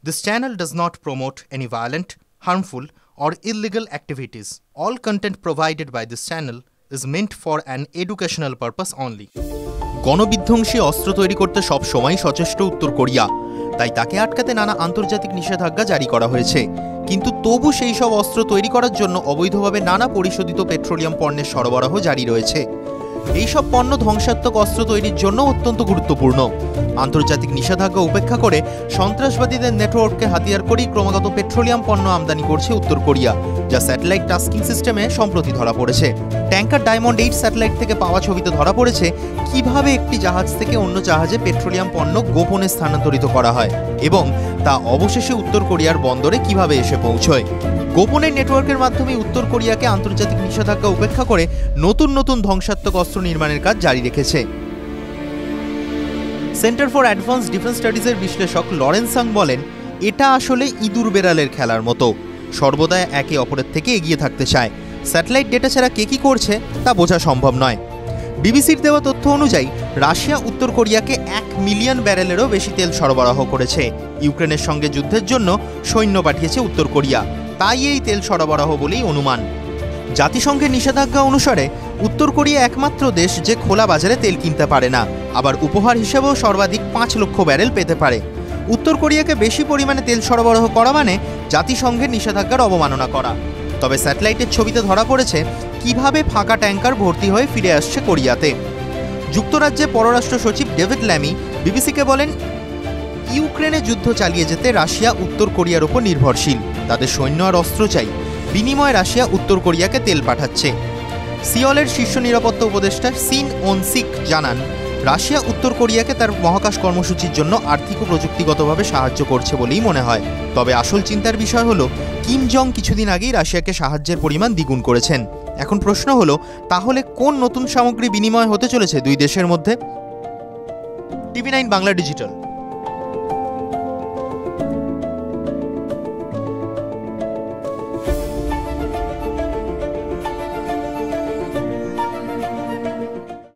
This channel does not promote any violent, harmful, or illegal activities. All content provided by this channel is meant for an educational purpose only. গণবিধ্বংসী অস্ত্র তৈরি করতে সব সময় সচেষ্ট উত্তর Korea, তাই তাকে আটকাতে নানা আন্তর্জাতিক নিষেধাজ্ঞা জারি করা হয়েছে। কিন্তু তবু সেই সব অস্ত্র তৈরি করার জন্য অবৈধভাবে নানা পরিশোধিত পেট্রোলিয়াম পণ্যের সরবরাহ জারি রয়েছে। এইসব পণ্য ধ্বংসাত্মক অস্ত্র তৈরির জন্য অত্যন্ত গুরুত্বপূর্ণ। আন্তর্জাতিক নিষেধাজ্ঞা উপেক্ষা করে সন্ত্রাসবাদীদের নেটওয়ার্ককে হাতিয়ার করেই ক্রমাগত পেট্রোলিয়াম পণ্য আমদানি করছে উত্তর কোরিয়া, যা স্যাটেলাইট টাস্কিং সিস্টেমে সম্প্রতি ধরা পড়েছে। ট্যাঙ্কার ডায়মন্ড 8 স্যাটেলাইট থেকে পাওয়া ছবিতে ধরা পড়েছে কিভাবে একটি জাহাজ থেকে অন্য জাহাজে পেট্রোলিয়াম পণ্য গোপনে স্থানান্তরিত করা হয় এবং তা অবশেষে উত্তর কোরিয়ার বন্দরে কিভাবে এসে পৌঁছয়। গোপনে নেটওয়ার্কের মাধ্যমে উত্তর কোরিয়াকে আন্তর্জাতিক নিষেধাজ্ঞা উপেক্ষা করে নতুন নতুন ধ্বংসাত্মক অস্ত্র নির্মাণের কাজ জারি রেখেছে। সেন্টার ফর অ্যাডভান্স ডিফেন্স স্টাডিজের বিশ্লেষক লরেন্স সাং বলেন, এটা আসলে ইঁদুর বেড়ালের খেলার মতো, সর্বদা একে অপরের থেকে এগিয়ে থাকতে চায়। স্যাটেলাইট ডেটা ছাড়া কে কি করছে তা বোঝা সম্ভব নয়। বিবিসির দেওয়া তথ্য অনুযায়ী রাশিয়া উত্তর কোরিয়াকে 1 মিলিয়ন ব্যারেলেরও বেশি তেল সরবরাহ করেছে। ইউক্রেনের সঙ্গে যুদ্ধের জন্য সৈন্য পাঠিয়েছে উত্তর কোরিয়া, তাই এই তেল সরবরাহ বলেই অনুমান। জাতিসংঘের নিষেধাজ্ঞা অনুসারে উত্তর কোরিয়া একমাত্র দেশ যে খোলা বাজারে তেল কিনতে পারে না, আবার উপহার হিসেবেও সর্বাধিক 5 লক্ষ ব্যারেল পেতে পারে। উত্তর কোরিয়াকে বেশি পরিমাণে তেল সরবরাহ করা মানে জাতিসংঘের নিষেধাজ্ঞার অবমাননা করা। তবে স্যাটেলাইটের ছবিতে ধরা পড়েছে কিভাবে ফাঁকা ট্যাঙ্কার ভর্তি হয়ে ফিরে আসছে কোরিয়াতে। যুক্তরাজ্যের পররাষ্ট্র সচিব ডেভিড ল্যামি বিবিসিকে বলেন, ইউক্রেনে যুদ্ধ চালিয়ে যেতে রাশিয়া উত্তর কোরিয়ার উপর নির্ভরশীল, তাদের সৈন্য আর অস্ত্র চাই, বিনিময়ে রাশিয়া উত্তর কোরিয়াকে তেল পাঠাচ্ছে। সিওলের শীর্ষ নিরাপত্তা উপদেষ্টা সিন ওন সিক জানান, রাশিয়া উত্তর কোরিয়াকে তার মহাকাশ কর্মসূচির জন্য আর্থিক ও প্রযুক্তিগতভাবে সাহায্য করছে বলেই মনে হয়। তবে আসল চিন্তার বিষয় হলো, কিম জং কিছুদিন আগেই রাশিয়াকে সাহায্যের পরিমাণ দ্বিগুণ করেছেন। এখন প্রশ্ন হলো, তাহলে কোন নতুন সামগ্রী বিনিময় হতে চলেছে দুই দেশের মধ্যে? টিভি9 বাংলা ডিজিটাল।